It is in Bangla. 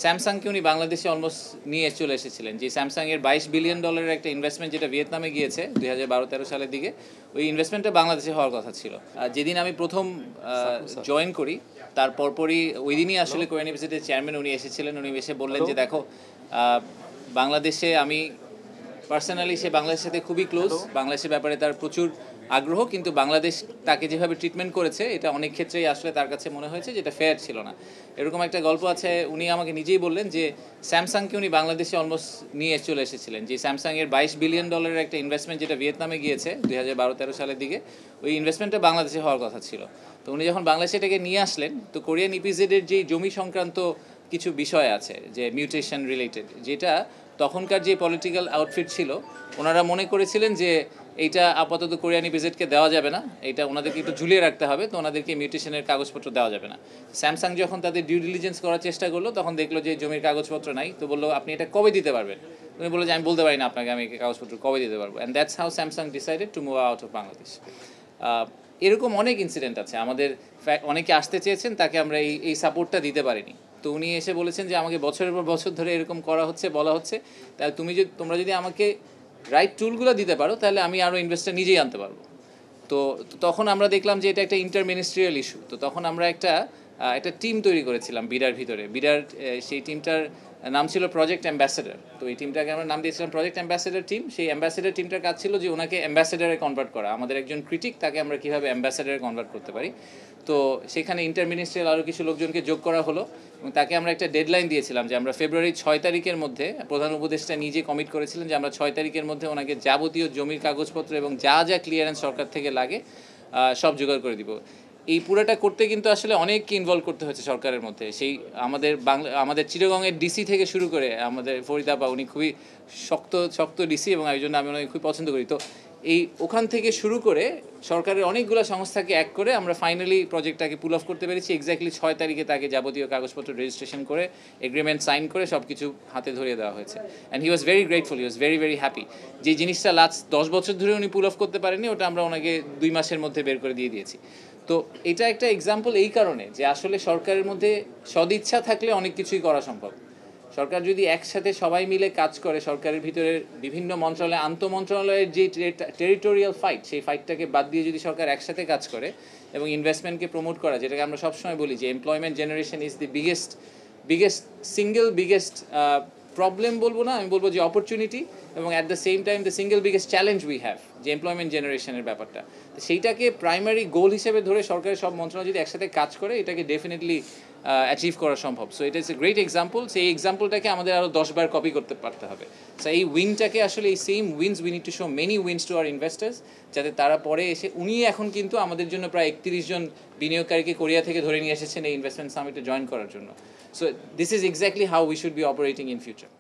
স্যামসাংকে উনি বাংলাদেশে অলমোস্ট নিয়ে চলে এসেছিলেন, যে স্যামসাংয়ের $22 বিলিয়ন একটা ইনভেস্টমেন্ট যেটা ভিয়েতনামে গিয়েছে 2012-13 সালের দিকে, ওই ইনভেস্টমেন্টটা বাংলাদেশে হওয়ার কথা ছিল। যেদিন আমি প্রথম জয়েন করি তার পরপরই ওই দিনই আসলে কোরিয়ান ইউনিভার্সিটির চেয়ারম্যান উনি এসেছিলেন। উনি এসে বললেন যে দেখো, বাংলাদেশে আমি পার্সোনালি, সে বাংলাদেশের সাথে খুবই ক্লোজ, বাংলাদেশের ব্যাপারে তার প্রচুর আগ্রহ, কিন্তু বাংলাদেশ তাকে যেভাবে ট্রিটমেন্ট করেছে এটা অনেক ক্ষেত্রেই আসলে তার কাছে মনে হয়েছে যেটা ফেয়ার ছিল না। এরকম একটা গল্প আছে, উনি আমাকে নিজেই বললেন যে স্যামসাংকে উনি বাংলাদেশে অলমোস্ট নিয়ে চলে এসেছিলেন, যে স্যামসাংয়ের $22 বিলিয়ন একটা ইনভেস্টমেন্ট যেটা ভিয়েতনামে গিয়েছে 2012-13 সালের দিকে, ওই ইনভেস্টমেন্টটা বাংলাদেশে হওয়ার কথা ছিল। তো উনি যখন বাংলাদেশে এটাকে নিয়ে আসলেন, তো কোরিয়ান ইপিজেডের যেই জমি সংক্রান্ত কিছু বিষয় আছে, যে মিউটেশন রিলেটেড, যেটা তখনকার যে পলিটিক্যাল আউটফিট ছিল ওনারা মনে করেছিলেন যে এইটা আপাতত কোরিয়ান ইপিজেডকে দেওয়া যাবে না, এটা ওনাদেরকে একটু ঝুলিয়ে রাখতে হবে, তো ওনাদেরকে মিউটেশনের কাগজপত্র দেওয়া যাবে না। স্যামসাং যখন তাদের ডিউ ডিলিজেন্স করার চেষ্টা করলো, তখন দেখলো যে জমির কাগজপত্র নাই, তো বললো আপনি এটা কবে দিতে পারবেন? উনি বললো যে আমি বলতে পারি না আপনাকে আমি কাগজপত্র কবে দিতে পারবো। And that's how Samsung decided to move out of Bangladesh. এরকম অনেক ইনসিডেন্ট আছে আমাদের। অনেকে আসতে চেয়েছেন, তাকে আমরা এই সাপোর্টটা দিতে পারিনি। তো উনি এসে বলেছেন যে আমাকে বছরের পর বছর ধরে এরকম করা হচ্ছে, বলা হচ্ছে, তাহলে তোমরা যদি আমাকে রাইট টুলগুলো দিতে পারো তাহলে আমি আরও ইনভেস্টর নিজেই আনতে পারবো। তো তখন আমরা দেখলাম যে এটা একটা ইন্টারমিনিস্ট্রিয়াল ইস্যু। তো তখন আমরা একটা টিম তৈরি করেছিলাম বিডার ভিতরে। বিডার সেই টিমটার নাম ছিল প্রজেক্ট অ্যাম্বাসেডার। তো এই টিমটাকে আমরা নাম দিয়েছিলাম প্রজেক্ট অ্যাম্বাসেডার টিম। সেই অ্যাম্বাসেডার টিমটার কাজ ছিল যে ওনাকে অ্যাম্বাসেডারে কনভার্ট করা, আমাদের একজন ক্রিটিক, তাকে আমরা কীভাবে অ্যাম্বাসেডারে কনভার্ট করতে পারি। তো সেখানে ইন্টারমিনিস্ট্রিয়াল আরও কিছু লোকজনকে যোগ করা হলো এবং তাকে আমরা একটা ডেডলাইন দিয়েছিলাম যে আমরা ফেব্রুয়ারি 6 তারিখের মধ্যে, প্রধান উপদেষ্টা নিজে কমিট করেছিলেন যে আমরা 6 তারিখের মধ্যে ওনাকে যাবতীয় জমির কাগজপত্র এবং যা যা ক্লিয়ারেন্স সরকার থেকে লাগে সব জোগাড় করে দিব। এই পুরোটা করতে কিন্তু আসলে অনেককে ইনভলভ করতে হয়েছে সরকারের মধ্যে। সেই আমাদের চিটাগংয়ের ডিসি থেকে শুরু করে আমাদের ফরিদ আপা, উনি খুবই শক্ত ডিসি এবং এই জন্য আমি ওনাকে খুবই পছন্দ করি। তো ওখান থেকে শুরু করে সরকারের অনেকগুলো সংস্থাকে এক করে আমরা ফাইনালি প্রজেক্টটাকে পুল অফ করতে পেরেছি। এক্স্যাক্টলি 6 তারিখে তাকে যাবতীয় কাগজপত্র রেজিস্ট্রেশন করে এগ্রিমেন্ট সাইন করে সব কিছু হাতে ধরিয়ে দেওয়া হয়েছে। And he was very grateful, he was very very happy. যে জিনিসটা লাস্ট 10 বছর ধরে উনি পুল অফ করতে পারেননি, ওটা আমরা ওনাকে 2 মাসের মধ্যে বের করে দিয়ে দিয়েছি। তো এটা একটা এক্সাম্পল এই কারণে যে আসলে সরকারের মধ্যে সদিচ্ছা থাকলে অনেক কিছুই করা সম্ভব। সরকার যদি একসাথে সবাই মিলে কাজ করে, সরকারের ভিতরে বিভিন্ন মন্ত্রণালয়, আন্তঃমন্ত্রণালয়ের যে টেরিটোরিয়াল ফাইট, সেই ফাইটটাকে বাদ দিয়ে যদি সরকার একসাথে কাজ করে এবং ইনভেস্টমেন্টকে প্রমোট করা, যেটাকে আমরা সবসময় বলি যে employment generation is the biggest problem বলবো না, আমি বলবো যে অপরচুনিটি, এবং at the same time the single biggest challenge we have, যে এমপ্লয়মেন্ট জেনারেশনের ব্যাপারটা। তো সেইটাকে প্রাইমারি গোল হিসেবে ধরে সরকারের সব মন্ত্রণালয় যদি একসাথে কাজ করে, এটাকে ডেফিনেটলি অ্যাচিভ করা সম্ভব। সো এটা ইজ এ গ্রেট এক্সাম্পল। সেই এক্সাম্পলটাকে আমাদের আরও 10 বার কপি করতে পারতে হবে। সো এই উইনটাকে আসলে এই same wins we need to show many wins to our investors, যাতে তারা পরে এসে, উনি এখন কিন্তু আমাদের জন্য প্রায় 31 জন বিনিয়োগকারীকে কোরিয়া থেকে ধরে নিয়ে এসেছেন এই ইনভেস্টমেন্ট সামিটে জয়েন করার জন্য। So this is exactly how we should be operating in future.